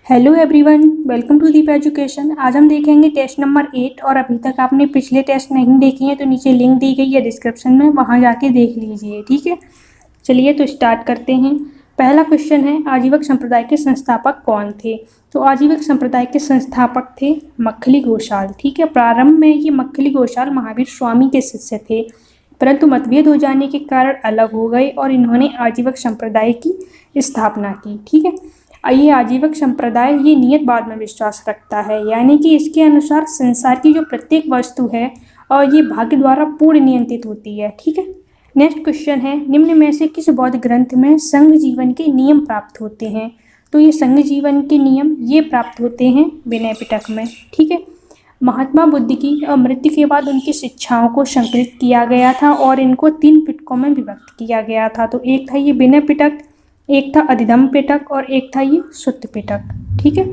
Hello everyone, welcome to Deep education. आज हम देखेंगे टेस्ट नंबर 8 और अभी तक आपने पिछले टेस्ट नहीं देखे हैं तो नीचे लिंक दी गई है डिस्क्रिप्शन में, वहां जाके देख लीजिए। ठीक है, चलिए तो स्टार्ट करते हैं। पहला क्वेश्चन है, आजीवक संप्रदाय के संस्थापक कौन थे? तो आजीवक संप्रदाय के संस्थापक थे मक्खली घोषाल। ठीक है, प्रारंभ में ये मक्खली घोषाल महावीर स्वामी के शिष्य थे, परंतु मतभेद हो जाने के कारण अलग हो गए और इन्होंने आजीवक संप्रदाय की स्थापना की। ठीक है, ये आजीवक संप्रदाय ये नियतवाद में विश्वास रखता है, यानी कि इसके अनुसार संसार की जो प्रत्येक वस्तु है और ये भाग्य द्वारा पूर्ण नियंत्रित होती है। ठीक है, नेक्स्ट क्वेश्चन है, निम्न में से किस बौद्ध ग्रंथ में संघ जीवन के नियम प्राप्त होते हैं? तो ये संघ जीवन के नियम ये प्राप्त होते हैं विनय पिटक में। ठीक है, महात्मा बुद्ध की मृत्यु के बाद उनकी शिक्षाओं को संकलित किया गया था और इनको 3 पिटकों में विभक्त किया गया था। तो एक था ये विनय पिटक, एक था अधिधम्म पिटक और एक था ये सुत्त पिटक। ठीक है,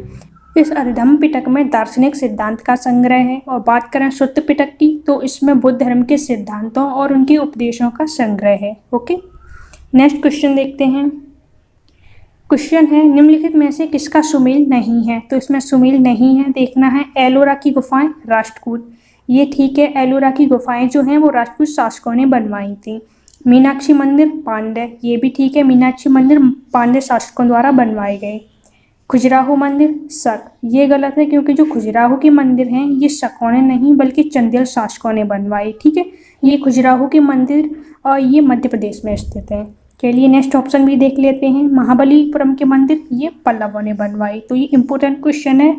इस अधिधम्म पिटक में दार्शनिक सिद्धांत का संग्रह है और बात करें सुत्त पिटक की तो इसमें बुद्ध धर्म के सिद्धांतों और उनके उपदेशों का संग्रह है। ओके, नेक्स्ट क्वेश्चन देखते हैं। क्वेश्चन है, निम्नलिखित में से किसका सुमेल नहीं है? तो इसमें सुमेल नहीं है, देखना है एलोरा की गुफाएं राष्ट्रकूट, ये ठीक है। एलोरा की गुफाएं जो हैं वो राजपूत शासकों ने बनवाई थी। मीनाक्षी मंदिर पांड्य, ये भी ठीक है, मीनाक्षी मंदिर पांड्य शासकों द्वारा बनवाए गए। खजुराहो मंदिर शक, ये गलत है क्योंकि जो खजुराहो के मंदिर हैं ये शकों ने नहीं बल्कि चंदेल शासकों ने बनवाए। ठीक है, ये खजुराहो के मंदिर और ये मध्य प्रदेश में स्थित है। चलिए नेक्स्ट ऑप्शन भी देख लेते हैं। महाबलीपुरम के मंदिर ये पल्लवों ने बनवाए। तो ये इंपॉर्टेंट क्वेश्चन है,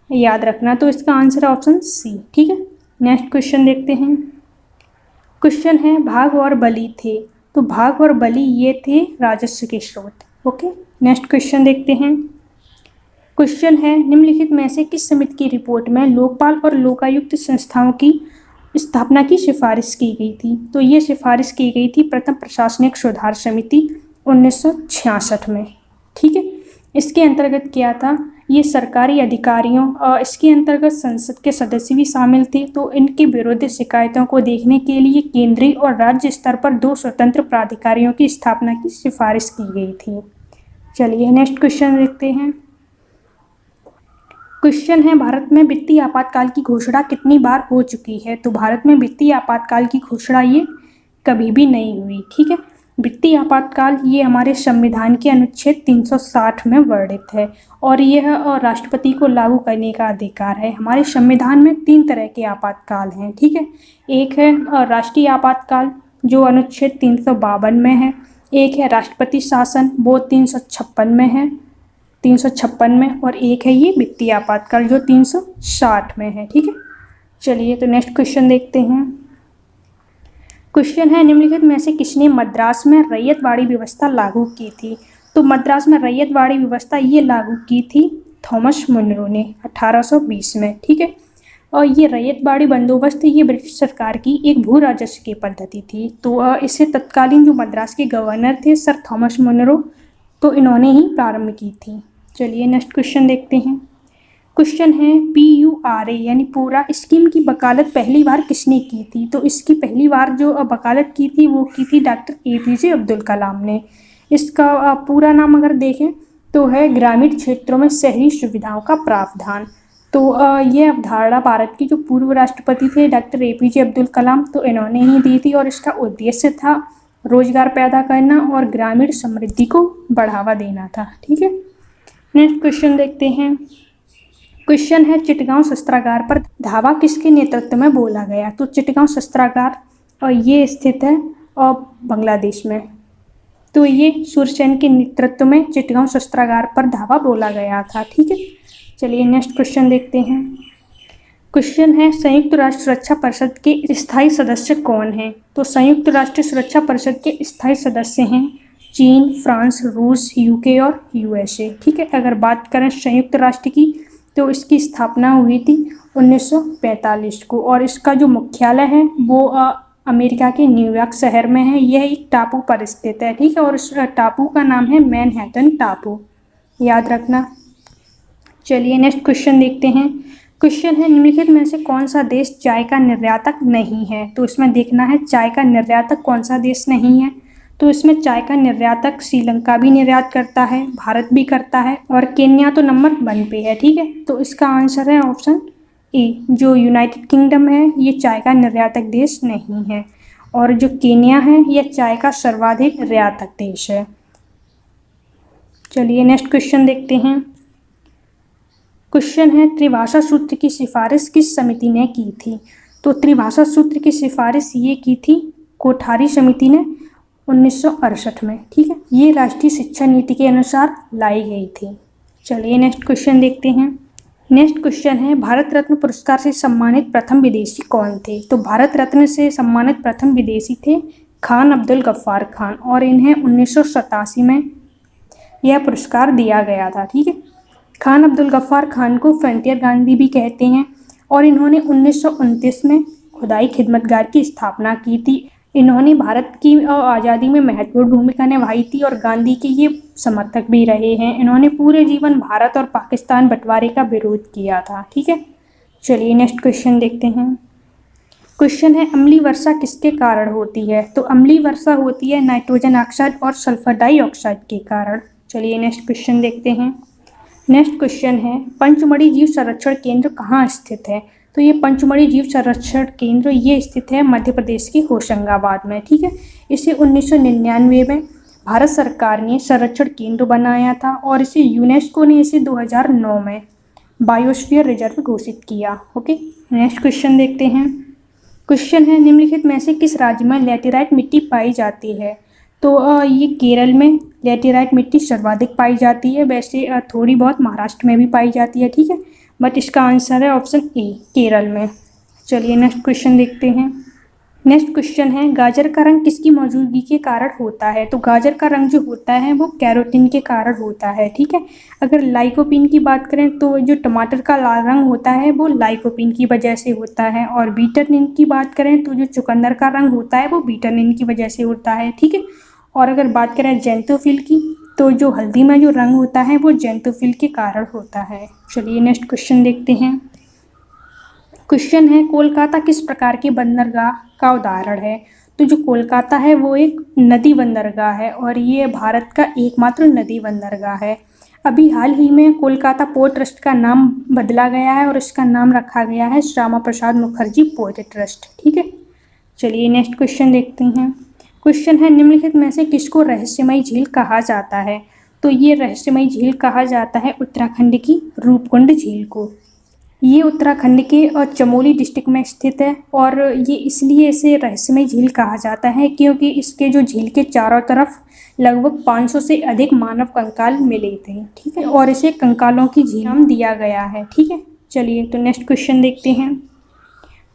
याद रखना। तो इसका आंसर है ऑप्शन सी। ठीक है, नेक्स्ट क्वेश्चन देखते हैं। क्वेश्चन है, भाग और बलि थे। तो भाग और बलि ये थे राजस्व के स्रोत। ओके, नेक्स्ट क्वेश्चन देखते हैं। क्वेश्चन है, निम्नलिखित में से किस समिति की रिपोर्ट में लोकपाल और लोकायुक्त संस्थाओं की स्थापना की सिफारिश की गई थी? तो ये सिफारिश की गई थी प्रथम प्रशासनिक सुधार समिति 1966 में। ठीक है, इसके अंतर्गत क्या था, ये सरकारी अधिकारियों और इसके अंतर्गत संसद के सदस्य भी शामिल थे। तो इनके विरुद्ध शिकायतों को देखने के लिए केंद्रीय और राज्य स्तर पर 2 स्वतंत्र प्राधिकारियों की स्थापना की सिफारिश की गई थी। चलिए नेक्स्ट क्वेश्चन देखते हैं। क्वेश्चन है, भारत में वित्तीय आपातकाल की घोषणा कितनी बार हो चुकी है? तो भारत में वित्तीय आपातकाल की घोषणा ये कभी भी नहीं हुई। ठीक है, वित्तीय आपातकाल ये हमारे संविधान के अनुच्छेद 360 में वर्णित है और यह राष्ट्रपति को लागू करने का अधिकार है। हमारे संविधान में 3 तरह के आपातकाल हैं। ठीक है, एक है राष्ट्रीय आपातकाल जो अनुच्छेद 352 में है, एक है राष्ट्रपति शासन वो 356 में है, 356 में, और एक है ये वित्तीय आपातकाल जो 360 में है। ठीक है, चलिए तो नेक्स्ट क्वेश्चन देखते हैं। क्वेश्चन है, निम्नलिखित में से किसने मद्रास में रैयतवाड़ी व्यवस्था लागू की थी? तो मद्रास में रैयतवाड़ी व्यवस्था ये लागू की थी थॉमस मुनरो ने 1820 में। ठीक है, और ये रैयतवाड़ी बंदोबस्त ये ब्रिटिश सरकार की एक भू राजस्व की पद्धति थी। तो इसे तत्कालीन जो मद्रास के गवर्नर थे सर थॉमस मुनरो, तो इन्होंने ही प्रारंभ की थी। चलिए नेक्स्ट क्वेश्चन देखते हैं। क्वेश्चन है, PURA यानी पूरा स्कीम की वकालत पहली बार किसने की थी? तो इसकी पहली बार जो वकालत की थी वो की थी डॉक्टर APJ अब्दुल कलाम ने। इसका पूरा नाम अगर देखें तो है ग्रामीण क्षेत्रों में शहरी सुविधाओं का प्रावधान। तो ये अवधारणा भारत की जो पूर्व राष्ट्रपति थे डॉक्टर APJ अब्दुल कलाम, तो इन्होंने ही दी थी और इसका उद्देश्य था रोजगार पैदा करना और ग्रामीण समृद्धि को बढ़ावा देना था। ठीक है, नेक्स्ट क्वेश्चन देखते हैं। क्वेश्चन है, चिटगांव शस्त्रागार पर धावा किसके नेतृत्व में बोला गया? तो चिटगांव शस्त्रागार और ये स्थित है और बांग्लादेश में। तो ये सूरसेन के नेतृत्व में चिटगांव शस्त्रागार पर धावा बोला गया था। ठीक है, चलिए नेक्स्ट क्वेश्चन देखते हैं। क्वेश्चन है, संयुक्त राष्ट्र सुरक्षा परिषद के स्थायी सदस्य कौन हैं? तो संयुक्त राष्ट्र सुरक्षा परिषद के स्थायी सदस्य हैं चीन, फ्रांस, रूस, UK और USA। ठीक है, अगर बात करें संयुक्त राष्ट्र की तो इसकी स्थापना हुई थी 1945 को और इसका जो मुख्यालय है वो अमेरिका के न्यूयॉर्क शहर में है। यह एक टापू पर स्थित है। ठीक है, और इस टापू का नाम है मैनहट्टन टापू, याद रखना। चलिए नेक्स्ट क्वेश्चन देखते हैं। क्वेश्चन है, निम्नलिखित में से कौन सा देश चाय का निर्यातक नहीं है? तो इसमें देखना है चाय का निर्यातक कौन सा देश नहीं है। तो इसमें चाय का निर्यातक श्रीलंका भी निर्यात करता है, भारत भी करता है, और केन्या तो नंबर 1 पे है। ठीक है, तो इसका आंसर है ऑप्शन ए। जो यूनाइटेड किंगडम है ये चाय का निर्यातक देश नहीं है, और जो केन्या है यह चाय का सर्वाधिक निर्यातक देश है। चलिए नेक्स्ट क्वेश्चन देखते हैं। क्वेश्चन है, त्रिभाषा सूत्र की सिफारिश किस समिति ने की थी? तो त्रिभाषा सूत्र की सिफारिश ये की थी कोठारी समिति ने 1968 में। ठीक है, ये राष्ट्रीय शिक्षा नीति के अनुसार लाई गई थी। चलिए नेक्स्ट क्वेश्चन देखते हैं। नेक्स्ट क्वेश्चन है, भारत रत्न पुरस्कार से सम्मानित प्रथम विदेशी कौन थे? तो भारत रत्न से सम्मानित प्रथम विदेशी थे खान अब्दुल गफ्फार खान, और इन्हें 1987 में यह पुरस्कार दिया गया था। ठीक है, खान अब्दुल गफ्फार खान को फ्रंटियर गांधी भी कहते हैं, और इन्होंने 1929 में खुदाई खिदमतगार की स्थापना की थी। इन्होंने भारत की आज़ादी में महत्वपूर्ण भूमिका निभाई थी और गांधी के ये समर्थक भी रहे हैं। इन्होंने पूरे जीवन भारत और पाकिस्तान बंटवारे का विरोध किया था। ठीक है, चलिए नेक्स्ट क्वेश्चन देखते हैं। क्वेश्चन है, अम्लीय वर्षा किसके कारण होती है? तो अम्लीय वर्षा होती है नाइट्रोजन ऑक्साइड और सल्फर डाइऑक्साइड के कारण। चलिए नेक्स्ट क्वेश्चन देखते हैं। नेक्स्ट क्वेश्चन है, पंचमढ़ी जीव संरक्षण केंद्र कहाँ स्थित है? तो ये पंचमढ़ी जीव संरक्षण केंद्र ये स्थित है मध्य प्रदेश के होशंगाबाद में। ठीक है, इसे 1999 में भारत सरकार ने संरक्षण केंद्र बनाया था, और इसे यूनेस्को ने इसे 2009 में बायोस्फीयर रिजर्व घोषित किया। ओके, नेक्स्ट क्वेश्चन देखते हैं। क्वेश्चन है, निम्नलिखित में से किस राज्य में लैटेराइट मिट्टी पाई जाती है? तो ये केरल में लैटेराइट मिट्टी सर्वाधिक पाई जाती है। वैसे थोड़ी बहुत महाराष्ट्र में भी पाई जाती है। ठीक है, बट इसका आंसर है ऑप्शन ए, केरल में। चलिए नेक्स्ट क्वेश्चन देखते हैं। नेक्स्ट क्वेश्चन है, गाजर का रंग किसकी मौजूदगी के कारण होता है? तो गाजर का रंग जो होता है वो कैरोटीन के कारण होता है। ठीक है, अगर लाइकोपीन की बात करें तो जो टमाटर का लाल रंग होता है वो लाइकोपीन की वजह से होता है, और बीटानिन की बात करें तो जो चुकंदर का रंग होता है वो बीटानिन की वजह से होता है। ठीक है, और अगर बात करें ज़ैंथोफिल की तो जो हल्दी में जो रंग होता है वो ज़ैंथोफिल के कारण होता है। चलिए नेक्स्ट क्वेश्चन देखते हैं। क्वेश्चन है, कोलकाता किस प्रकार के बंदरगाह का उदाहरण है? तो जो कोलकाता है वो एक नदी बंदरगाह है, और ये भारत का एकमात्र नदी बंदरगाह है। अभी हाल ही में कोलकाता पोर्ट ट्रस्ट का नाम बदला गया है, और इसका नाम रखा गया है श्यामा प्रसाद मुखर्जी पोर्ट ट्रस्ट। ठीक है, चलिए नेक्स्ट क्वेश्चन देखते हैं। क्वेश्चन है, निम्नलिखित में से किसको रहस्यमयी झील कहा जाता है? तो ये रहस्यमयी झील कहा जाता है उत्तराखंड की रूपकुंड झील को। ये उत्तराखंड के चमोली डिस्ट्रिक्ट में स्थित है, और ये इसलिए इसे रहस्यमयी झील कहा जाता है क्योंकि इसके जो झील के चारों तरफ लगभग 500 से अधिक मानव कंकाल मिले थे। ठीक है, और इसे कंकालों की झील नाम दिया गया है। ठीक है, चलिए तो नेक्स्ट क्वेश्चन देखते हैं।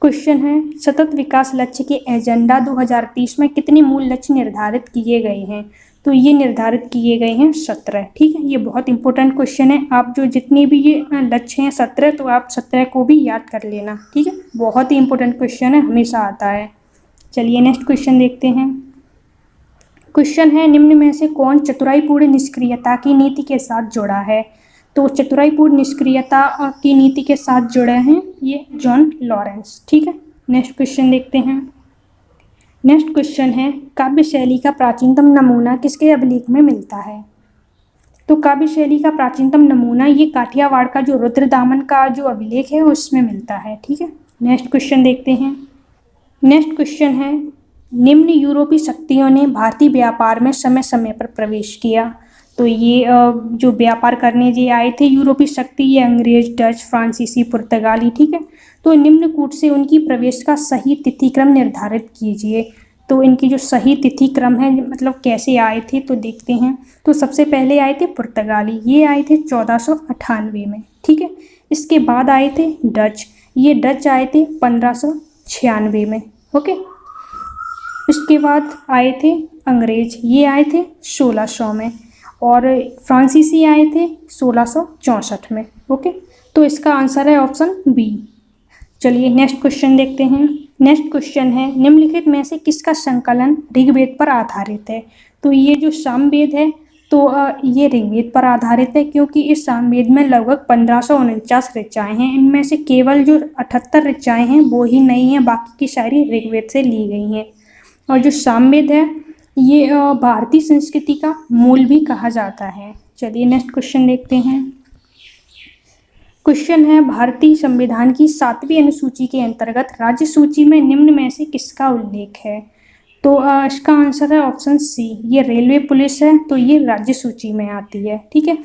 क्वेश्चन है, सतत विकास लक्ष्य के एजेंडा 2030 में कितने मूल लक्ष्य निर्धारित किए गए हैं? तो ये निर्धारित किए गए हैं 17। ठीक है, ये बहुत इंपॉर्टेंट क्वेश्चन है। आप जो जितने भी ये लक्ष्य हैं 17, तो आप 17 को भी याद कर लेना। ठीक है, बहुत ही इंपॉर्टेंट क्वेश्चन है, हमेशा आता है। चलिए नेक्स्ट क्वेश्चन देखते हैं। क्वेश्चन है, निम्न में से कौन चतुराईपूर्ण निष्क्रियता की नीति के साथ जुड़ा है? तो चतुराईपूर्ण निष्क्रियता की नीति के साथ जुड़े हैं ये जॉन लॉरेंस। ठीक है, नेक्स्ट क्वेश्चन देखते हैं। नेक्स्ट क्वेश्चन है, काव्य शैली का प्राचीनतम नमूना किसके अभिलेख में मिलता है? तो काव्य शैली का प्राचीनतम नमूना ये काठियावाड़ का जो रुद्रदामन का जो अभिलेख है उसमें मिलता है। ठीक है, नेक्स्ट क्वेश्चन देखते हैं। नेक्स्ट क्वेश्चन है, निम्न यूरोपीय शक्तियों ने भारतीय व्यापार में समय समय पर प्रवेश किया। तो ये जो व्यापार करने जो आए थे यूरोपीय शक्ति, ये अंग्रेज, डच, फ्रांसीसी, पुर्तगाली। ठीक है, तो निम्न कूट से उनकी प्रवेश का सही तिथि क्रम निर्धारित कीजिए। तो इनकी जो सही तिथि क्रम है मतलब कैसे आए थे तो देखते हैं। तो सबसे पहले आए थे पुर्तगाली, ये आए थे 1498 में। ठीक है, इसके बाद आए थे डच, ये डच आए थे 1596 में। ओके, इसके बाद आए थे अंग्रेज, ये आए थे 1600 में, और फ्रांसीसी आए थे 1664 में। ओके, तो इसका आंसर है ऑप्शन बी। चलिए नेक्स्ट क्वेश्चन देखते हैं। नेक्स्ट क्वेश्चन है, निम्नलिखित में से किसका संकलन ऋग्वेद पर आधारित है? तो ये जो सामवेद है तो ये ऋग्वेद पर आधारित है, क्योंकि इस सामवेद में लगभग 1549 ऋचाएँ हैं। इनमें से केवल जो 78 ऋचाएँ हैं वो ही नहीं हैं, बाकी की सारी ऋग्वेद से ली गई हैं। और जो सामवेद है ये भारतीय संस्कृति का मूल भी कहा जाता है। चलिए नेक्स्ट क्वेश्चन देखते हैं। क्वेश्चन है, भारतीय संविधान की 7वीं अनुसूची के अंतर्गत राज्य सूची में निम्न में से किसका उल्लेख है? तो इसका आंसर है ऑप्शन सी, ये रेलवे पुलिस है, तो ये राज्य सूची में आती है। ठीक है,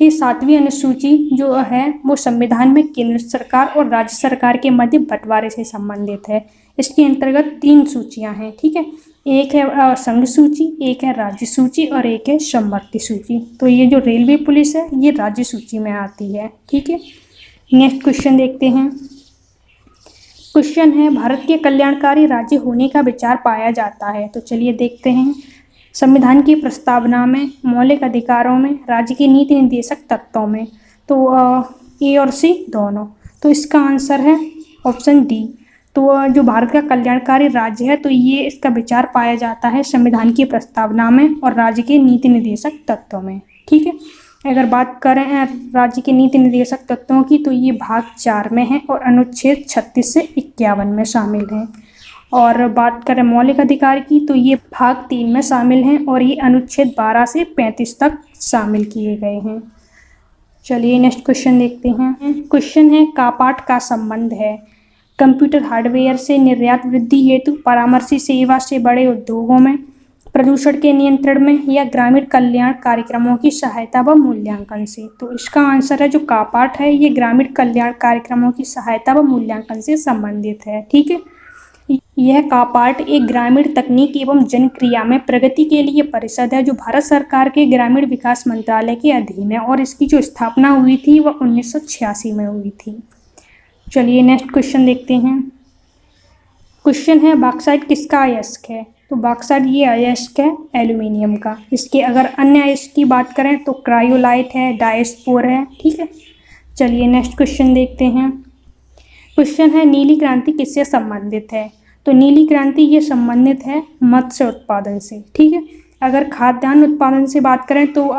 ये 7वीं अनुसूची जो है वो संविधान में केंद्र सरकार और राज्य सरकार के मध्य बंटवारे से संबंधित है। इसके अंतर्गत 3 सूचियां हैं। ठीक है, एक है संघ सूची, एक है राज्य सूची और एक है समवर्ती सूची। तो ये जो रेलवे पुलिस है ये राज्य सूची में आती है। ठीक है, नेक्स्ट क्वेश्चन देखते हैं। क्वेश्चन है, भारत के कल्याणकारी राज्य होने का विचार पाया जाता है। तो चलिए देखते हैं। संविधान की प्रस्तावना में, मौलिक अधिकारों में, राज्य के नीति निर्देशक तत्वों में। तो ए और सी दोनों। तो इसका आंसर है ऑप्शन डी। तो जो भारत का कल्याणकारी राज्य है तो ये इसका विचार पाया जाता है संविधान की प्रस्तावना में और राज्य के नीति निर्देशक तत्वों में। ठीक है, अगर बात करें राज्य के नीति निर्देशक तत्वों की तो ये भाग 4 में है और अनुच्छेद 36 से 51 में शामिल है। और बात करें मौलिक अधिकार की तो ये भाग 3 में शामिल हैं और ये अनुच्छेद 12 से 35 तक शामिल किए गए हैं। चलिए नेक्स्ट क्वेश्चन देखते हैं। क्वेश्चन है, कापाठ का संबंध है कंप्यूटर हार्डवेयर से निर्यात वृद्धि हेतु, परामर्शी सेवा से बड़े उद्योगों में, प्रदूषण के नियंत्रण में या ग्रामीण कल्याण कार्यक्रमों की सहायता व मूल्यांकन से। तो इसका आंसर है जो कापाठ है ये ग्रामीण कल्याण कार्यक्रमों की सहायता व मूल्यांकन से संबंधित है। ठीक है, यह कापाठ एक ग्रामीण तकनीक एवं जनक्रिया में प्रगति के लिए परिषद है जो भारत सरकार के ग्रामीण विकास मंत्रालय के अधीन है और इसकी जो स्थापना हुई थी वह 1986 में हुई थी। चलिए नेक्स्ट क्वेश्चन देखते हैं। क्वेश्चन है, बॉक्साइट किसका अयस्क है? तो बॉक्साइट ये अयस्क है एल्यूमिनियम का। इसके अगर अन्य अयस्क की बात करें तो क्रायोलाइट है, डायस्पोर है। ठीक है, चलिए नेक्स्ट क्वेश्चन देखते हैं। क्वेश्चन है, नीली क्रांति किससे संबंधित है? तो नीली क्रांति ये संबंधित है मत्स्य उत्पादन से। ठीक है, अगर खाद्यान्न उत्पादन से बात करें तो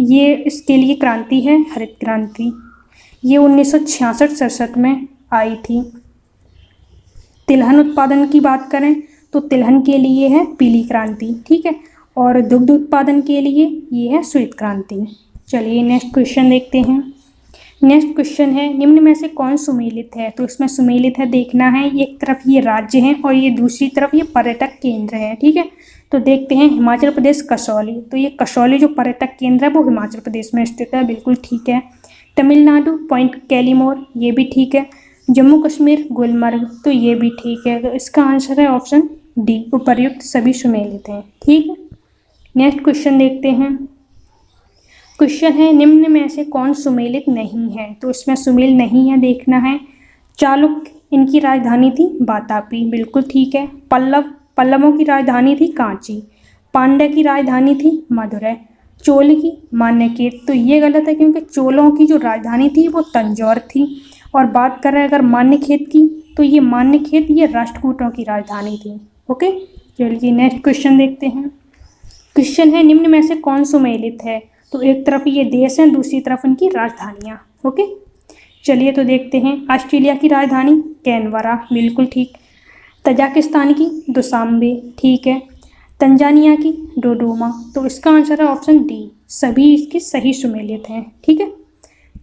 ये इसके लिए क्रांति है हरित क्रांति। ये 1966-67 में आई थी। तिलहन उत्पादन की बात करें तो तिलहन के लिए है पीली क्रांति। ठीक है, और दुग्ध उत्पादन के लिए ये है श्वेत क्रांति। चलिए नेक्स्ट क्वेश्चन देखते हैं। नेक्स्ट क्वेश्चन है, निम्न में से कौन सुमेलित है? तो इसमें सुमेलित है देखना है, एक तरफ ये राज्य है और ये दूसरी तरफ ये पर्यटक केंद्र है। ठीक है, तो देखते हैं हिमाचल प्रदेश कसौली। तो ये कसौली जो पर्यटक केंद्र है वो हिमाचल प्रदेश में स्थित है, बिल्कुल ठीक है। तमिलनाडु पॉइंट कैलीमोर, ये भी ठीक है। जम्मू कश्मीर गुलमर्ग, तो ये भी ठीक है। तो इसका आंसर है ऑप्शन डी, उपर्युक्त सभी सुमेलित हैं। ठीक है, नेक्स्ट क्वेश्चन देखते हैं। क्वेश्चन है, निम्न में से कौन सुमेलित नहीं है? तो इसमें सुमेल नहीं है देखना है। चालुक्य, इनकी राजधानी थी वातापी, बिल्कुल ठीक है। पल्लवों की राजधानी थी कांची। पांड्य की राजधानी थी मदुरै। चोल की मान्यखेत, तो ये गलत है क्योंकि चोलों की जो राजधानी थी वो तंजौर थी। और बात करें अगर मान्यखेत की तो ये मान्यखेत ये राष्ट्रकूटों की राजधानी थी। ओके, चलिए नेक्स्ट क्वेश्चन देखते हैं। क्वेश्चन है, निम्न में से कौन सुमेलित है? तो एक तरफ ये देश हैं, दूसरी तरफ इनकी राजधानियाँ। ओके, चलिए तो देखते हैं। ऑस्ट्रेलिया की राजधानी कैनबरा, बिल्कुल ठीक। तजाकिस्तान की दुशांबे, ठीक है। तंजानिया की डोडोमा, तो इसका आंसर है ऑप्शन डी, सभी इसके सही सुमेलित हैं। ठीक है,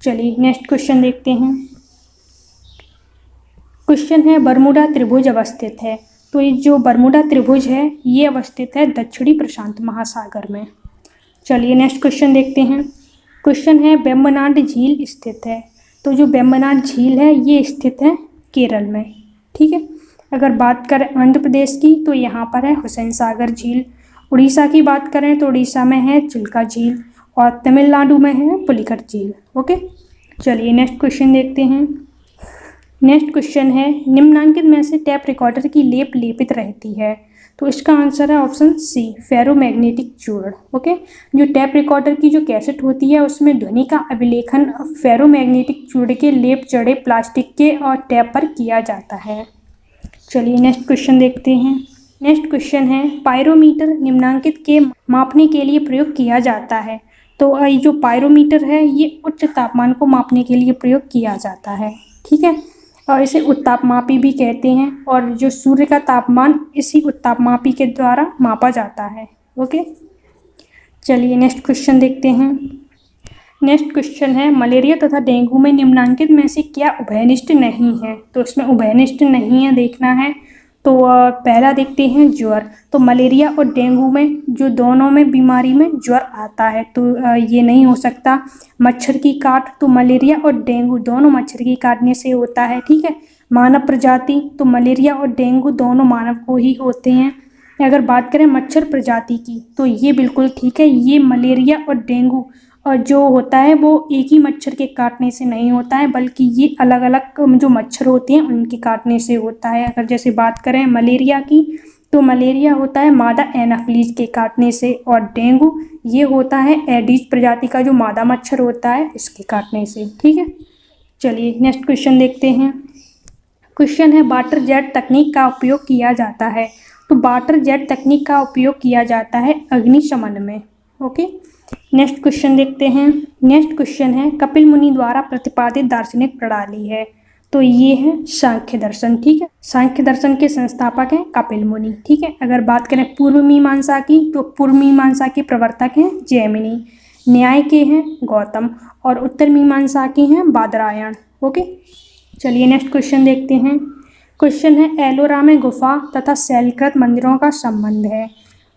चलिए नेक्स्ट क्वेश्चन देखते हैं। क्वेश्चन है, बरमूडा त्रिभुज अवस्थित है। तो ये जो बरमूडा त्रिभुज है ये अवस्थित है दक्षिणी प्रशांत महासागर में। चलिए नेक्स्ट क्वेश्चन देखते हैं। क्वेश्चन है, वेम्बनाड झील स्थित है। तो जो वेम्बनाड झील है ये स्थित है केरल में। ठीक है, अगर बात करें आंध्र प्रदेश की तो यहाँ पर है हुसैन सागर झील। उड़ीसा की बात करें तो उड़ीसा में है चिल्का झील और तमिलनाडु में है पुलिकट झील। ओके, चलिए नेक्स्ट क्वेश्चन देखते हैं। नेक्स्ट क्वेश्चन है, निम्नांकित में से टेप रिकॉर्डर की लेप लेपित रहती है। तो इसका आंसर है ऑप्शन सी, फेरोमैग्नेटिक चूर्ण। ओके, जो टेप रिकॉर्डर की जो कैसेट होती है उसमें ध्वनि का अभिलेखन फेरोमैग्नेटिक चूर्ण के लेप जड़े प्लास्टिक के और टेप पर किया जाता है। चलिए नेक्स्ट क्वेश्चन देखते हैं। नेक्स्ट क्वेश्चन है, पायरोमीटर निम्नांकित के मापने के लिए प्रयोग किया जाता है। तो ये जो पायरोमीटर है ये उच्च तापमान को मापने के लिए प्रयोग किया जाता है। ठीक है, और इसे उत्तापमापी भी कहते हैं और जो सूर्य का तापमान इसी उत्तापमापी के द्वारा मापा जाता है। ओके, चलिए नेक्स्ट क्वेश्चन देखते हैं। नेक्स्ट क्वेश्चन है मलेरिया तथा डेंगू में निम्नलिखित में से क्या उभयनिष्ठ नहीं है। तो इसमें उभयनिष्ठ नहीं है देखना है। तो पहला देखते हैं ज्वर। तो मलेरिया और डेंगू में जो दोनों में बीमारी में ज्वर आता है तो ये नहीं हो सकता। मच्छर की काट, तो मलेरिया और डेंगू दोनों मच्छर की काटने से होता है, ठीक है। मानव प्रजाति, तो मलेरिया और डेंगू दोनों मानव को ही होते हैं। अगर बात करें मच्छर प्रजाति की तो ये बिल्कुल ठीक है, ये मलेरिया और डेंगू और जो होता है वो एक ही मच्छर के काटने से नहीं होता है, बल्कि ये अलग अलग जो मच्छर होते हैं उनके काटने से होता है। अगर जैसे बात करें मलेरिया की तो मलेरिया होता है मादा एनाफिलीज के काटने से, और डेंगू ये होता है एडीज प्रजाति का जो मादा मच्छर होता है इसके काटने से, ठीक है। चलिए नेक्स्ट क्वेश्चन देखते हैं। क्वेश्चन है वाटर जेट तकनीक का उपयोग किया जाता है। तो वाटर जेट तकनीक का उपयोग किया जाता है अग्निशमन में, ओके। नेक्स्ट क्वेश्चन देखते हैं। नेक्स्ट क्वेश्चन है कपिल मुनि द्वारा प्रतिपादित दार्शनिक प्रणाली है। तो ये है सांख्य दर्शन, ठीक है। सांख्य दर्शन के संस्थापक हैं कपिल मुनि, ठीक है। अगर बात करें पूर्व मीमांसा की तो पूर्व मीमांसा के प्रवर्तक हैं जैमिनी, न्याय के हैं गौतम, और उत्तर मीमांसा के हैं बादरायण, ओके। चलिए नेक्स्ट क्वेश्चन देखते हैं। क्वेश्चन है एलोरा में गुफा तथा शैलकृत मंदिरों का संबंध है।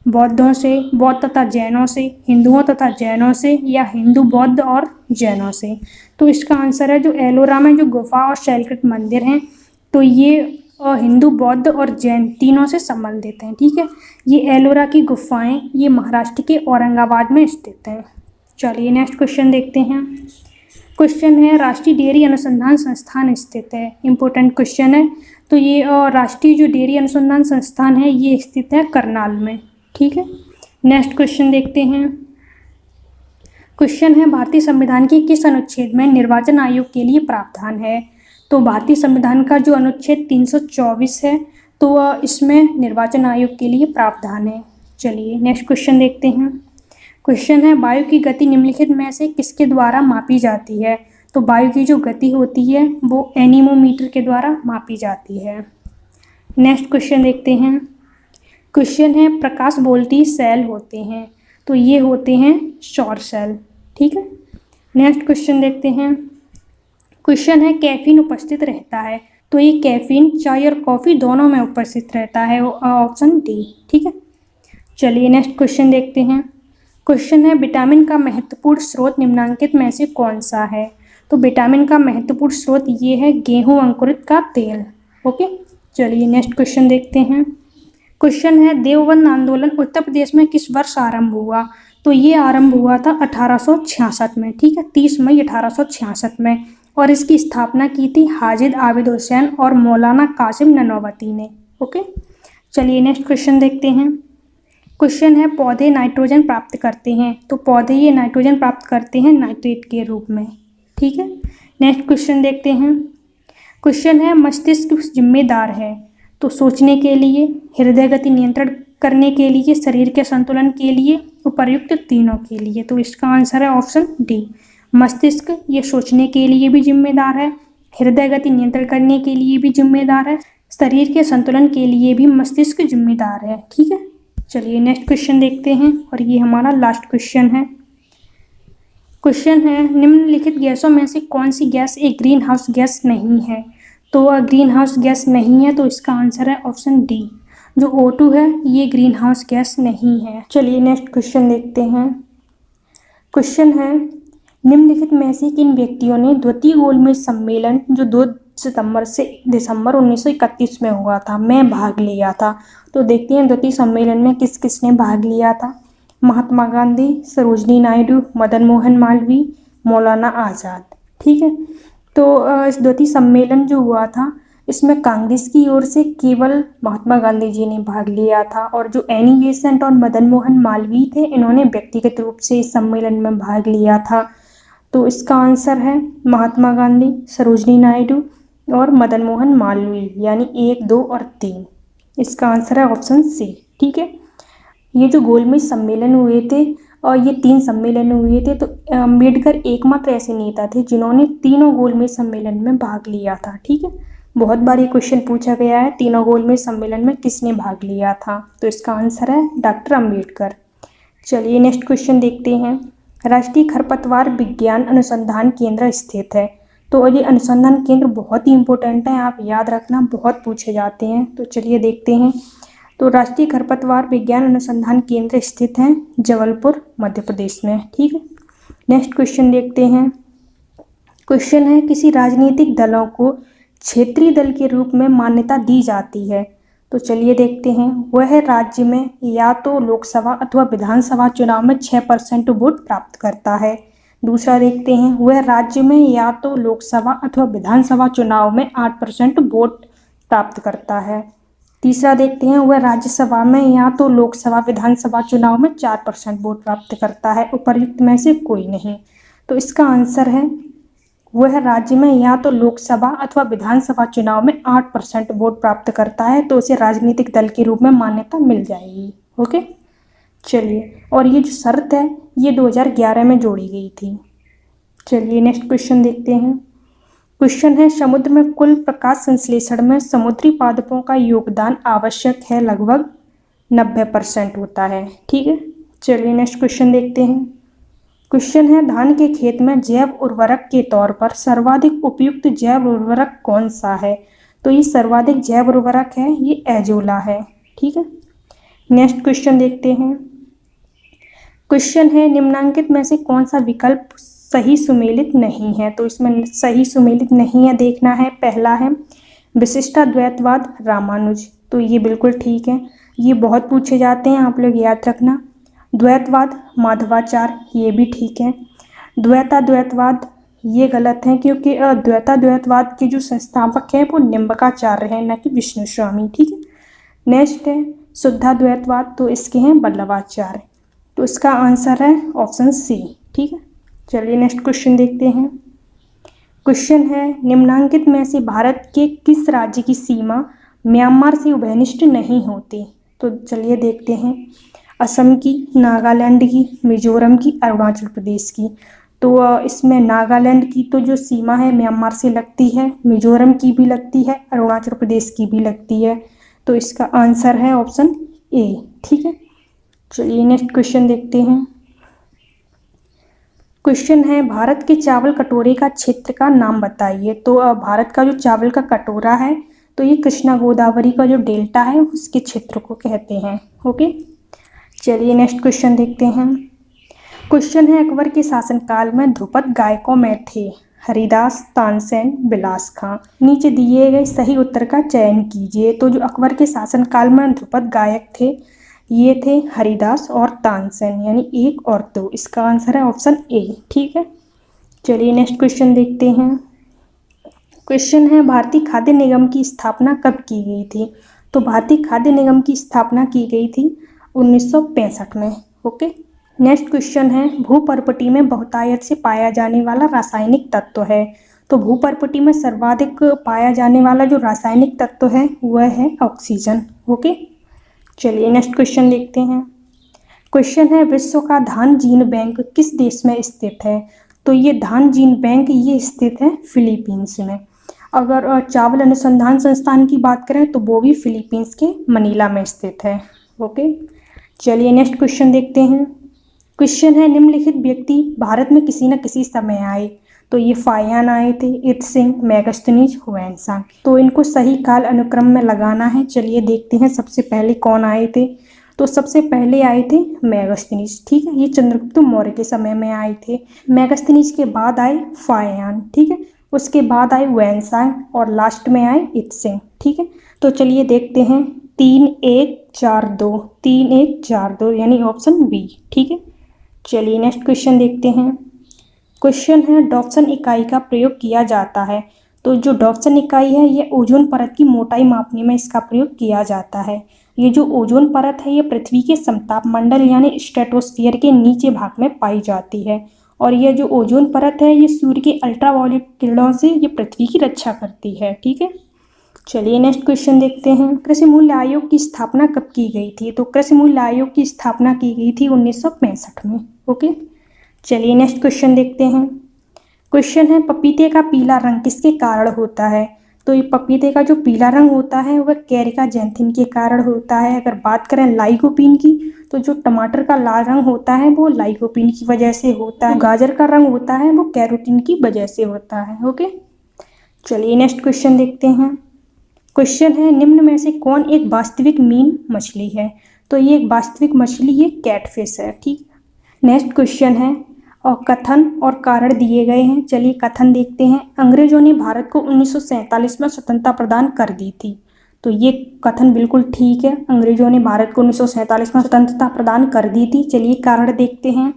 बौद्धों से, बौद्ध तथा जैनों से, हिंदुओं तथा जैनों से, या हिंदू बौद्ध और जैनों से। तो इसका आंसर है जो एलोरा में जो गुफा और शैलकृत मंदिर हैं तो ये हिंदू बौद्ध और जैन तीनों से संबंधित हैं, ठीक है। ये एलोरा की गुफाएं ये महाराष्ट्र के औरंगाबाद में स्थित हैं। चलिए नेक्स्ट क्वेश्चन देखते हैं। क्वेश्चन है राष्ट्रीय डेयरी अनुसंधान संस्थान स्थित है। इम्पोर्टेंट क्वेश्चन है। तो ये राष्ट्रीय जो डेयरी अनुसंधान संस्थान है ये स्थित है करनाल में, ठीक है। नेक्स्ट क्वेश्चन देखते हैं। क्वेश्चन है भारतीय संविधान के किस अनुच्छेद में निर्वाचन आयोग के लिए प्रावधान है। तो भारतीय संविधान का जो अनुच्छेद 324 है तो इसमें निर्वाचन आयोग के लिए प्रावधान है। चलिए नेक्स्ट क्वेश्चन देखते हैं। क्वेश्चन है वायु की गति निम्नलिखित में से किसके द्वारा मापी जाती है। तो वायु की जो गति होती है वो एनीमोमीटर के द्वारा मापी जाती है। नेक्स्ट क्वेश्चन देखते हैं। क्वेश्चन है प्रकाश वोल्टी सेल होते हैं। तो ये होते हैं सौर सेल, ठीक है। नेक्स्ट क्वेश्चन देखते हैं। क्वेश्चन है कैफीन उपस्थित रहता है। तो ये कैफीन चाय और कॉफ़ी दोनों में उपस्थित रहता है, ऑप्शन डी, ठीक है। चलिए नेक्स्ट क्वेश्चन देखते हैं। क्वेश्चन है विटामिन का महत्वपूर्ण स्रोत निम्नलिखित में से कौन सा है। तो विटामिन का महत्वपूर्ण स्रोत ये है गेहूं अंकुरित का तेल, ओके। चलिए नेक्स्ट क्वेश्चन देखते हैं। क्वेश्चन है देवबंद आंदोलन उत्तर प्रदेश में किस वर्ष आरंभ हुआ। तो ये आरंभ हुआ था 1866 में, ठीक है, 30 मई 1866 में, और इसकी स्थापना की थी हाजिद आबिद हुसैन और मौलाना कासिम ननोवती ने, ओके। चलिए नेक्स्ट क्वेश्चन देखते हैं। क्वेश्चन है पौधे नाइट्रोजन प्राप्त करते हैं। तो पौधे ये नाइट्रोजन प्राप्त करते हैं नाइट्रेट के रूप में, ठीक है। नेक्स्ट क्वेश्चन देखते हैं। क्वेश्चन है मस्तिष्क जिम्मेदार है। तो सोचने के लिए, हृदय गति नियंत्रण करने के लिए, शरीर के संतुलन के लिए, उपर्युक्त तीनों के लिए। तो इसका आंसर है ऑप्शन डी, मस्तिष्क ये सोचने के लिए भी जिम्मेदार है, हृदय गति नियंत्रण करने के लिए भी जिम्मेदार है, शरीर के संतुलन के लिए भी मस्तिष्क जिम्मेदार है, ठीक है। चलिए नेक्स्ट क्वेश्चन देखते हैं और ये हमारा लास्ट क्वेश्चन है। क्वेश्चन है निम्नलिखित गैसों में से कौन सी गैस एक ग्रीन हाउस गैस नहीं है। तो ग्रीन हाउस गैस नहीं है, तो इसका आंसर है ऑप्शन डी, जो O2 है ये ग्रीन हाउस गैस नहीं है। चलिए नेक्स्ट क्वेश्चन देखते हैं। क्वेश्चन है निम्नलिखित में से किन व्यक्तियों ने द्वितीय गोलमेज सम्मेलन जो 2 सितंबर से दिसंबर 1931 में हुआ था में भाग लिया था। तो देखते हैं द्वितीय सम्मेलन में किस किसने भाग लिया था। महात्मा गांधी, सरोजनी नायडू, मदन मोहन मालवीय, मौलाना आज़ाद, ठीक है। तो इस द्वितीय सम्मेलन जो हुआ था इसमें कांग्रेस की ओर से केवल महात्मा गांधी जी ने भाग लिया था, और जो एनी बेसेंट और मदन मोहन मालवीय थे इन्होंने व्यक्तिगत रूप से इस सम्मेलन में भाग लिया था। तो इसका आंसर है महात्मा गांधी, सरोजनी नायडू और मदन मोहन मालवीय, यानी 1, 2 और 3। इसका आंसर है ऑप्शन सी, ठीक है। ये जो गोलमेज सम्मेलन हुए थे और ये 3 सम्मेलन हुए थे, तो अम्बेडकर एकमात्र ऐसे नेता थे जिन्होंने तीनों गोलमेज सम्मेलन में भाग लिया था, ठीक है। बहुत बार ये क्वेश्चन पूछा गया है तीनों गोलमेज सम्मेलन में किसने भाग लिया था। तो इसका आंसर है डॉक्टर अम्बेडकर। चलिए नेक्स्ट क्वेश्चन देखते हैं। राष्ट्रीय खरपतवार विज्ञान अनुसंधान केंद्र स्थित है। तो ये अनुसंधान केंद्र बहुत ही इंपॉर्टेंट है, आप याद रखना, बहुत पूछे जाते हैं। तो चलिए देखते हैं। तो राष्ट्रीय खरपतवार विज्ञान अनुसंधान केंद्र स्थित है जबलपुर मध्य प्रदेश में। ठीक है, नेक्स्ट क्वेश्चन देखते हैं। क्वेश्चन है किसी राजनीतिक दलों को क्षेत्रीय दल के रूप में मान्यता दी जाती है। तो चलिए देखते हैं। वह राज्य में या तो लोकसभा अथवा विधानसभा चुनाव में 6% वोट प्राप्त करता है। दूसरा देखते हैं, वह राज्य में या तो लोकसभा अथवा विधानसभा चुनाव में 8% वोट प्राप्त करता है। तीसरा देखते हैं, वह राज्यसभा में या तो लोकसभा विधानसभा चुनाव में 4% वोट प्राप्त करता है। उपर्युक्त में से कोई नहीं। तो इसका आंसर है वह राज्य में या तो लोकसभा अथवा विधानसभा चुनाव में 8% वोट प्राप्त करता है, तो उसे राजनीतिक दल के रूप में मान्यता मिल जाएगी। ओके, चलिए, और ये जो शर्त है ये 2011 में जोड़ी गई थी। चलिए नेक्स्ट क्वेश्चन देखते हैं। क्वेश्चन है समुद्र में कुल प्रकाश संश्लेषण में समुद्री पादपों का योगदान आवश्यक है लगभग 90% होता है। ठीक है, चलिए नेक्स्ट क्वेश्चन देखते हैं। क्वेश्चन है धान के खेत में जैव उर्वरक के तौर पर सर्वाधिक उपयुक्त जैव उर्वरक कौन सा है। तो ये सर्वाधिक जैव उर्वरक है ये एजोला है। ठीक है, नेक्स्ट क्वेश्चन देखते हैं। क्वेश्चन है निम्नांकित में से कौन सा विकल्प सही सुमेलित नहीं है। तो इसमें सही सुमेलित नहीं है देखना है। पहला है विशिष्टाद्वैतवाद रामानुज, तो ये बिल्कुल ठीक है, ये बहुत पूछे जाते हैं, आप लोग याद रखना। द्वैतवाद माधवाचार्य, ये भी ठीक है। द्वैताद्वैतवाद ये गलत है, क्योंकि द्वैताद्वैतवाद के जो संस्थापक हैं वो निम्बकाचार्य हैं, न कि विष्णु स्वामी। ठीक है, नेक्स्ट है शुद्धाद्वैतवाद, तो इसके हैं वल्लभाचार्य। तो इसका आंसर है ऑप्शन सी। ठीक है, चलिए नेक्स्ट क्वेश्चन देखते हैं। क्वेश्चन है निम्नांकित में से भारत के किस राज्य की सीमा म्यांमार से उभयनिष्ठ नहीं होती। तो चलिए देखते हैं। असम की, नागालैंड की, मिजोरम की, अरुणाचल प्रदेश की। तो इसमें नागालैंड की तो जो सीमा है म्यांमार से लगती है, मिजोरम की भी लगती है, अरुणाचल प्रदेश की भी लगती है। तो इसका आंसर है ऑप्शन ए। ठीक है, चलिए नेक्स्ट क्वेश्चन देखते हैं। क्वेश्चन है भारत के चावल कटोरे का क्षेत्र का नाम बताइए। तो भारत का जो चावल का कटोरा है तो ये कृष्णा गोदावरी का जो डेल्टा है उसके क्षेत्र को कहते हैं। ओके, चलिए नेक्स्ट क्वेश्चन देखते हैं। क्वेश्चन है अकबर के शासनकाल में ध्रुपद गायकों में थे हरिदास, तानसेन, बिलास खां। नीचे दिए गए सही उत्तर का चयन कीजिए। तो जो अकबर के शासनकाल में ध्रुपद गायक थे ये थे हरिदास और तानसेन, यानी 1 और 2। इसका आंसर है ऑप्शन ए। ठीक है, चलिए नेक्स्ट क्वेश्चन देखते हैं। क्वेश्चन है भारतीय खाद्य निगम की स्थापना कब की गई थी। तो भारतीय खाद्य निगम की स्थापना की गई थी 1965 में। ओके, नेक्स्ट क्वेश्चन है भूपर्पटी में बहुतायत से पाया जाने वाला रासायनिक तत्व है। तो भूपर्पटी में सर्वाधिक पाया जाने वाला जो रासायनिक तत्व है वह है ऑक्सीजन। ओके, चलिए नेक्स्ट क्वेश्चन देखते हैं। क्वेश्चन है विश्व का धान जीन बैंक किस देश में स्थित है। तो ये धान जीन बैंक ये स्थित है फिलीपींस में। अगर चावल अनुसंधान संस्थान की बात करें तो वो भी फिलीपींस के मनीला में स्थित है। ओके, चलिए नेक्स्ट क्वेश्चन देखते हैं। क्वेश्चन है निम्नलिखित व्यक्ति भारत में किसी न किसी समय आए। तो ये फायान आए थे, इत्सिंग, मैगस्थनीज, हुएनसांग। तो इनको सही काल अनुक्रम में लगाना है। चलिए देखते हैं सबसे पहले कौन आए थे। तो सबसे पहले आए थे मैगस्थनीज। ठीक है, ये चंद्रगुप्त मौर्य के समय में आए थे। मैगस्थनीज के बाद आए फायान। ठीक है, उसके बाद आए हुएनसांग और लास्ट में आए इत्सिंग। ठीक है, तो चलिए देखते हैं 3-1-4-2, 3-1-4-2 यानी ऑप्शन बी। ठीक है, चलिए नेक्स्ट क्वेश्चन देखते हैं। क्वेश्चन है डॉप्सन इकाई का प्रयोग किया जाता है। तो जो डॉप्सन इकाई है ये ओजोन परत की मोटाई मापने में इसका प्रयोग किया जाता है। ये जो ओजोन परत है ये पृथ्वी के समताप मंडल यानी स्ट्रेटोस्फीयर के नीचे भाग में पाई जाती है। और ये जो ओजोन परत है ये सूर्य के अल्ट्रावायलेट किरणों से ये पृथ्वी की रक्षा करती है। ठीक है, चलिए नेक्स्ट क्वेश्चन देखते हैं। कृषि मूल्य आयोग की स्थापना कब की गई थी। तो कृषि मूल्य आयोग की स्थापना की गई थी 1965 में। ओके, चलिए नेक्स्ट क्वेश्चन देखते हैं। क्वेश्चन है पपीते का पीला रंग किसके कारण होता है। तो ये पपीते का जो पीला रंग होता है वह कैरिका जैंथिन के कारण होता है। अगर बात करें लाइकोपीन की, तो जो टमाटर का लाल रंग होता है वो लाइकोपीन की वजह से होता है। गाजर का रंग होता है वो कैरोटीन की वजह से होता है। ओके, चलिए नेक्स्ट क्वेश्चन देखते हैं। क्वेश्चन है, निम्न में से कौन एक वास्तविक मीन मछली है? तो ये एक वास्तविक मछली ये कैटफिश है। ठीक, नेक्स्ट क्वेश्चन है, और कथन और कारण दिए गए हैं। चलिए कथन देखते हैं। अंग्रेजों ने भारत को 1947 में स्वतंत्रता प्रदान कर दी थी। तो ये कथन बिल्कुल ठीक है, अंग्रेजों ने भारत को 1947 में स्वतंत्रता प्रदान कर दी थी। चलिए कारण देखते हैं।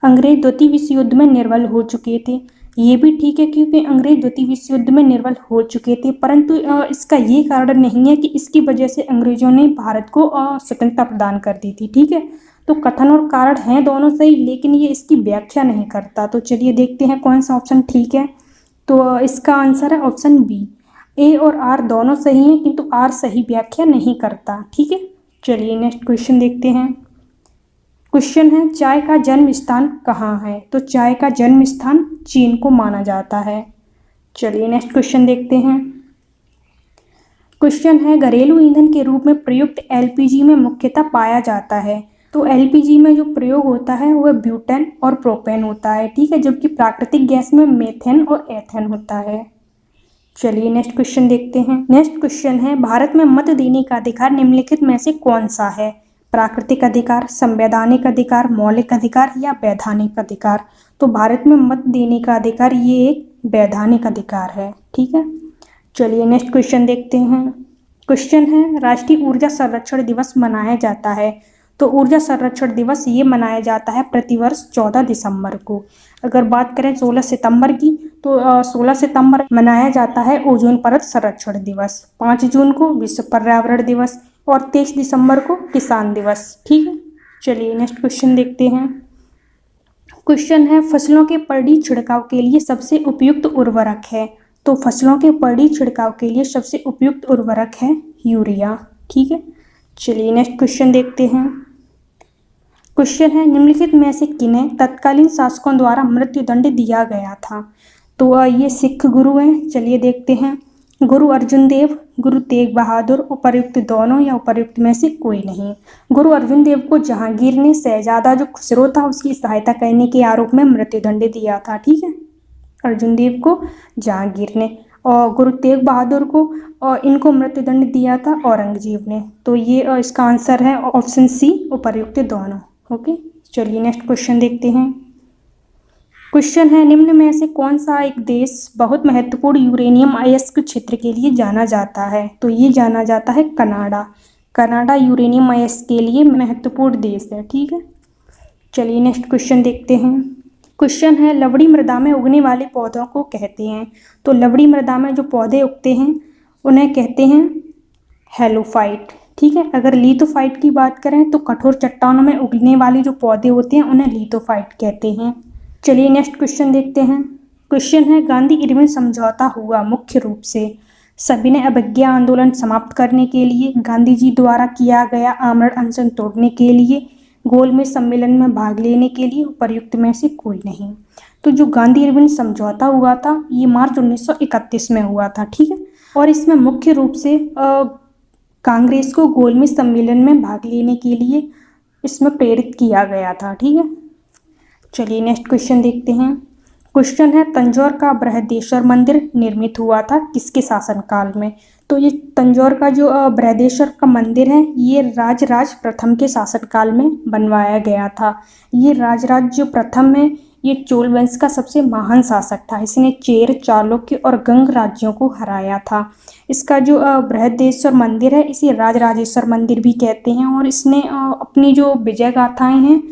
अंग्रेज द्वितीय विश्व युद्ध में निर्बल हो चुके थे। ये भी ठीक है, क्योंकि अंग्रेज द्वितीय विश्व युद्ध में निर्बल हो चुके थे, परंतु इसका ये कारण नहीं है कि इसकी वजह से अंग्रेजों ने भारत को स्वतंत्रता प्रदान कर दी थी। ठीक है, तो कथन और कारण हैं दोनों सही, लेकिन ये इसकी व्याख्या नहीं करता। तो चलिए देखते हैं कौन सा ऑप्शन ठीक है। तो इसका आंसर है ऑप्शन बी। ए और आर दोनों सही हैं, किंतु आर सही व्याख्या नहीं करता। ठीक है, चलिए नेक्स्ट क्वेश्चन देखते हैं। क्वेश्चन है, चाय का जन्म स्थान कहाँ है? तो चाय का जन्म स्थान चीन को माना जाता है। चलिए नेक्स्ट क्वेश्चन देखते हैं। क्वेश्चन है, घरेलू ईंधन के रूप में प्रयुक्त एलपीजी में मुख्यतः पाया जाता है। तो एलपीजी में जो प्रयोग होता है वह ब्यूटेन और प्रोपेन होता है। ठीक है, जबकि प्राकृतिक गैस में मेथेन और एथेन होता है। चलिए नेक्स्ट क्वेश्चन देखते हैं। नेक्स्ट क्वेश्चन है, भारत में मत देने का अधिकार निम्नलिखित में से कौन सा है? प्राकृतिक अधिकार, संवैधानिक अधिकार, मौलिक अधिकार या वैधानिक अधिकार? तो भारत में मत देने का अधिकार ये एक वैधानिक अधिकार है। ठीक है, चलिए नेक्स्ट क्वेश्चन देखते हैं। क्वेश्चन है, राष्ट्रीय ऊर्जा संरक्षण दिवस मनाया जाता है। तो ऊर्जा संरक्षण दिवस ये मनाया जाता है प्रतिवर्ष 14 दिसंबर को। अगर बात करें 16 सितंबर की, तो 16 सितंबर मनाया जाता है ओजोन परत संरक्षण दिवस, 5 जून को विश्व पर्यावरण दिवस और 23 दिसंबर को किसान दिवस। ठीक है, चलिए नेक्स्ट क्वेश्चन देखते हैं। क्वेश्चन है, फसलों के पड़ड़ी छिड़काव के लिए सबसे उपयुक्त उर्वरक है। तो फसलों के पड़ड़ी छिड़काव के लिए सबसे उपयुक्त उर्वरक है यूरिया। ठीक है, चलिए नेक्स्ट क्वेश्चन देखते हैं। क्वेश्चन है, निम्नलिखित में से किन्हें तत्कालीन शासकों द्वारा मृत्युदंड दिया गया था? तो ये सिख गुरु हैं। चलिए देखते हैं। गुरु अर्जुन देव, गुरु तेग बहादुर, उपर्युक्त दोनों या उपर्युक्त में से कोई नहीं। गुरु अर्जुन देव को जहांगीर ने शहजादा जो खुसरो था उसकी सहायता करने के आरोप में मृत्युदंड दिया था। ठीक है, अर्जुन देव को जहांगीर ने, और गुरु तेग बहादुर को और इनको मृत्युदंड दिया था औरंगजेब ने। तो ये इसका आंसर है ऑप्शन सी, उपर्युक्त दोनों। ओके, चलिए नेक्स्ट क्वेश्चन देखते हैं। क्वेश्चन है, निम्न में से कौन सा एक देश बहुत महत्वपूर्ण यूरेनियम अयस्क क्षेत्र के लिए जाना जाता है? तो ये जाना जाता है कनाडा। कनाडा यूरेनियम अयस्क के लिए महत्वपूर्ण देश है। ठीक है, चलिए नेक्स्ट क्वेश्चन देखते हैं। क्वेश्चन है, लवड़ी मृदा में उगने वाले पौधों को कहते हैं। तो लवड़ी मृदा में जो पौधे उगते हैं उन्हें कहते हैं हेलोफाइट। ठीक है, अगर लिथोफाइट की बात करें तो कठोर चट्टानों में उगने वाले जो पौधे होते हैं उन्हें लिथोफाइट कहते हैं। चलिए नेक्स्ट क्वेश्चन देखते हैं। क्वेश्चन है, गांधी इरविन समझौता हुआ मुख्य रूप से सविनय अवज्ञा आंदोलन समाप्त करने के लिए, गांधी जी द्वारा किया गया आमरण अनशन तोड़ने के लिए, गोलमेज सम्मेलन में भाग लेने के लिए, उपर्युक्त में से कोई नहीं। तो जो गांधी इरविन समझौता हुआ था ये मार्च 1931 में हुआ था। ठीक है, और इसमें मुख्य रूप से कांग्रेस को गोलमेज सम्मेलन में भाग लेने के लिए इसमें प्रेरित किया गया था। ठीक है, चलिए नेक्स्ट क्वेश्चन देखते हैं। क्वेश्चन है, तंजौर का बृहदेश्वर मंदिर निर्मित हुआ था किसके शासनकाल में? तो ये तंजौर का जो बृहदेश्वर का मंदिर है ये राजराज प्रथम के शासनकाल में बनवाया गया था। ये राजराज जो प्रथम है ये चोल वंश का सबसे महान शासक था। इसने चेर, चालुक्य और गंग राज्यों को हराया था। इसका जो बृहदेश्वर मंदिर है इसे राजराजेश्वर मंदिर भी कहते हैं, और इसने अपनी जो विजय गाथाएं हैं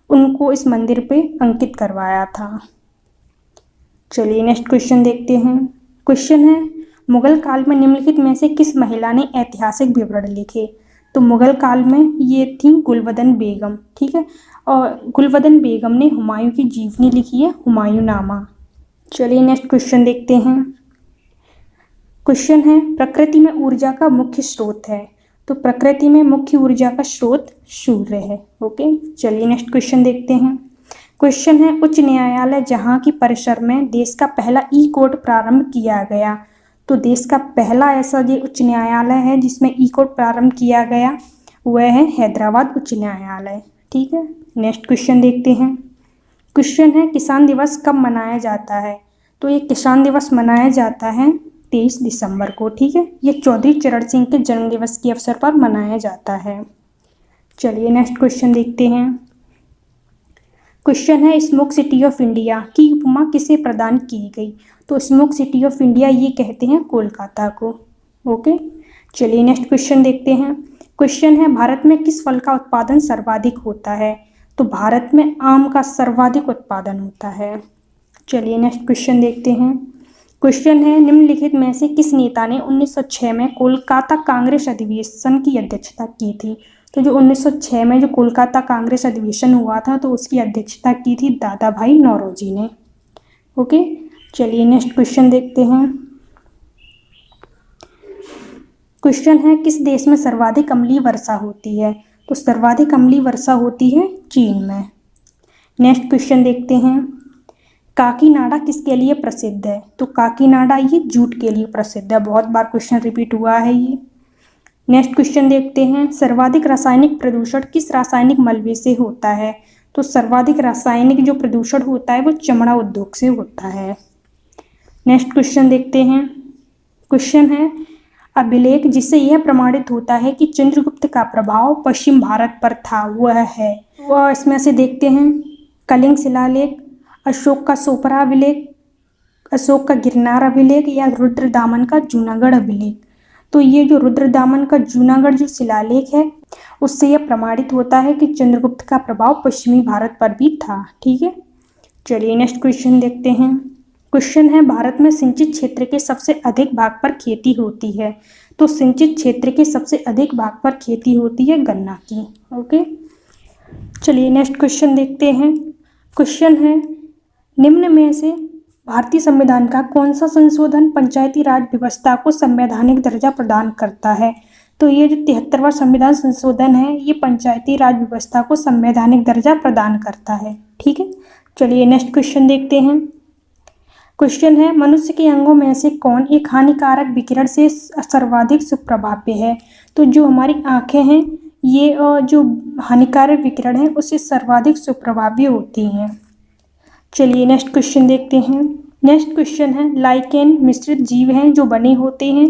उनको इस मंदिर पे अंकित करवाया था। चलिए नेक्स्ट क्वेश्चन देखते हैं। क्वेश्चन है, मुगल काल में निम्नलिखित में से किस महिला ने ऐतिहासिक विवरण लिखे? तो मुगल काल में ये थी गुलबदन बेगम। ठीक है, और गुलबदन बेगम ने हुमायूं की जीवनी लिखी है, हुमायूंनामा। चलिए नेक्स्ट क्वेश्चन देखते हैं। क्वेश्चन है, प्रकृति में ऊर्जा का मुख्य स्रोत है। तो प्रकृति में मुख्य ऊर्जा का स्रोत सूर्य है। ओके, चलिए नेक्स्ट क्वेश्चन देखते हैं। क्वेश्चन है, उच्च न्यायालय जहां की परिसर में देश का पहला ई कोर्ट प्रारंभ किया गया। तो देश का पहला ऐसा जो उच्च न्यायालय है जिसमें ई कोर्ट प्रारंभ किया गया वह है हैदराबाद उच्च न्यायालय। ठीक है, नेक्स्ट क्वेश्चन देखते हैं। क्वेश्चन है किसान दिवस कब मनाया जाता है? तो ये किसान दिवस मनाया जाता है 23 दिसंबर को। ठीक है, ये चौधरी चरण सिंह के जन्म दिवस के अवसर पर मनाया जाता है। चलिए नेक्स्ट क्वेश्चन देखते हैं। क्वेश्चन है स्मोक सिटी ऑफ इंडिया की उपमा किसे प्रदान की गई? तो स्मोक सिटी ऑफ इंडिया ये कहते हैं कोलकाता को। ओके, चलिए नेक्स्ट क्वेश्चन देखते हैं। क्वेश्चन है भारत में किस फल का उत्पादन सर्वाधिक होता है? तो भारत में आम का सर्वाधिक उत्पादन होता है। चलिए नेक्स्ट क्वेश्चन देखते हैं। क्वेश्चन है निम्नलिखित में से किस नेता ने 1906 में कोलकाता कांग्रेस अधिवेशन की अध्यक्षता की थी? तो जो 1906 में जो कोलकाता कांग्रेस अधिवेशन हुआ था तो उसकी अध्यक्षता की थी दादा भाई नौरोजी ने। ओके, चलिए नेक्स्ट क्वेश्चन देखते हैं। क्वेश्चन है किस देश में सर्वाधिक अम्लीय वर्षा होती है? तो सर्वाधिक अम्लीय वर्षा होती है चीन में। नेक्स्ट क्वेश्चन देखते हैं। काकीनाडा किसके लिए प्रसिद्ध है? तो काकीनाडा ये जूट के लिए प्रसिद्ध है। बहुत बार क्वेश्चन रिपीट हुआ है ये। नेक्स्ट क्वेश्चन देखते हैं। सर्वाधिक रासायनिक प्रदूषण किस रासायनिक मलबे से होता है? तो सर्वाधिक रासायनिक जो प्रदूषण होता है वो चमड़ा उद्योग से होता है। नेक्स्ट क्वेश्चन देखते हैं। क्वेश्चन है अभिलेख जिससे यह प्रमाणित होता है कि चंद्रगुप्त का प्रभाव पश्चिम भारत पर था वह है। वह इसमें से देखते हैं कलिंग शिलालेख, अशोक का सोपरा अभिलेख, अशोक का गिरनार अभिलेख या रुद्रदामन का जूनागढ़ अभिलेख। तो ये जो रुद्रदामन का जूनागढ़ जो शिलालेख है उससे यह प्रमाणित होता है कि चंद्रगुप्त का प्रभाव पश्चिमी भारत पर भी था। ठीक है, चलिए नेक्स्ट क्वेश्चन देखते हैं। क्वेश्चन है भारत में सिंचित क्षेत्र के सबसे अधिक भाग पर खेती होती है? तो सिंचित क्षेत्र के सबसे अधिक भाग पर खेती होती है गन्ना की। ओके, चलिए नेक्स्ट क्वेश्चन देखते हैं। क्वेश्चन है निम्न में से भारतीय संविधान का कौन सा संशोधन पंचायती राज व्यवस्था को संवैधानिक दर्जा प्रदान करता है? तो ये जो 73वां संविधान संशोधन है ये पंचायती राज व्यवस्था को संवैधानिक दर्जा प्रदान करता है। ठीक है, चलिए नेक्स्ट क्वेश्चन देखते हैं। क्वेश्चन है मनुष्य के अंगों में से कौन एक हानिकारक विकिरण से सर्वाधिक सुप्रभाव्य है? तो जो हमारी आंखें हैं ये जो हानिकारक विकिरण है उससे सर्वाधिक सुप्रभाव्य होती हैं। चलिए नेक्स्ट क्वेश्चन देखते हैं। नेक्स्ट क्वेश्चन है लाइकेन मिश्रित जीव हैं जो बने होते हैं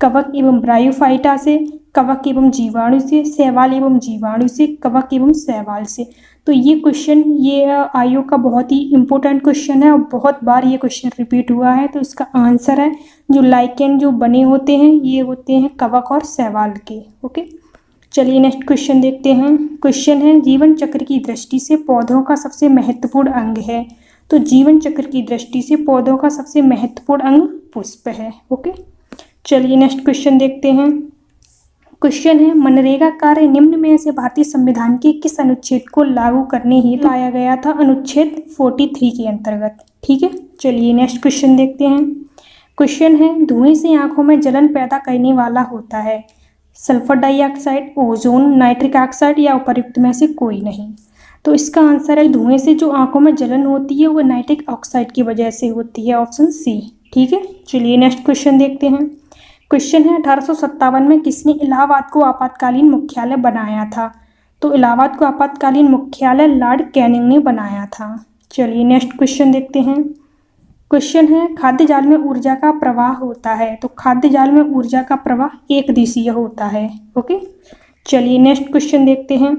कवक एवं ब्रायोफाइटा से, कवक एवं जीवाणु से, शैवाल एवं जीवाणु से, कवक एवं शैवाल से। तो ये क्वेश्चन ये आयोग का बहुत ही इंपॉर्टेंट क्वेश्चन है और बहुत बार ये क्वेश्चन रिपीट हुआ है। तो इसका आंसर है जो लाइकेन जो बने होते हैं ये होते हैं कवक और शैवाल के। ओके, चलिए नेक्स्ट क्वेश्चन देखते हैं। क्वेश्चन है जीवन चक्र की दृष्टि से पौधों का सबसे महत्वपूर्ण अंग है? तो जीवन चक्र की दृष्टि से पौधों का सबसे महत्वपूर्ण अंग पुष्प है। ओके, चलिए नेक्स्ट क्वेश्चन देखते हैं। क्वेश्चन है मनरेगा कार्य निम्न में से भारतीय संविधान के किस अनुच्छेद को लागू करने हेतु लाया गया था? अनुच्छेद 43 के अंतर्गत। ठीक है, चलिए नेक्स्ट क्वेश्चन देखते हैं। क्वेश्चन है धुएं से आंखों में जलन पैदा करने वाला होता है sulphur dioxide, ozone, nitric oxide या उपर्युक्त में से कोई नहीं? तो इसका आंसर है धुएं से जो आंखों में जलन होती है वो नाइट्रिक ऑक्साइड की वजह से होती है, ऑप्शन सी। ठीक है, चलिए नेक्स्ट क्वेश्चन देखते हैं। क्वेश्चन है 1857 में किसने इलाहाबाद को आपातकालीन मुख्यालय बनाया था? तो इलाहाबाद को आपातकालीन मुख्यालय लॉर्ड कैनिंग ने बनाया था। चलिए नेक्स्ट क्वेश्चन देखते हैं। क्वेश्चन है खाद्य जाल में ऊर्जा का प्रवाह होता है? तो खाद्य जाल में ऊर्जा का प्रवाह एक दिशीय होता है। ओके, चलिए नेक्स्ट क्वेश्चन देखते हैं।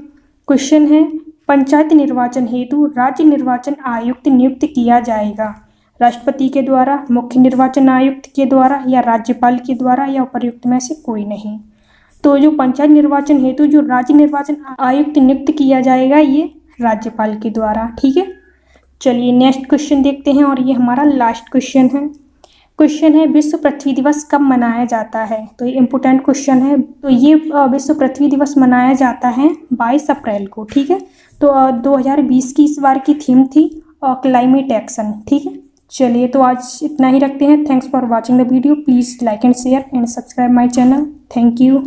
क्वेश्चन है पंचायत निर्वाचन हेतु राज्य निर्वाचन आयुक्त नियुक्त किया जाएगा राष्ट्रपति के द्वारा, मुख्य निर्वाचन आयुक्त के द्वारा या राज्यपाल के द्वारा या उपर्युक्त में से कोई नहीं? तो जो पंचायत निर्वाचन हेतु जो राज्य निर्वाचन आयुक्त नियुक्त किया जाएगा ये राज्यपाल के द्वारा। ठीक है, चलिए नेक्स्ट क्वेश्चन देखते हैं और ये हमारा लास्ट क्वेश्चन है। क्वेश्चन है विश्व पृथ्वी दिवस कब मनाया जाता है? तो ये इम्पोर्टेंट क्वेश्चन है। तो ये विश्व पृथ्वी दिवस मनाया जाता है 22 अप्रैल को। ठीक है, तो 2020 की इस बार की थीम थी क्लाइमेट एक्शन। ठीक है, चलिए तो आज इतना ही रखते हैं। Thanks for watching the video. Please like and share and subscribe my channel. Thank you.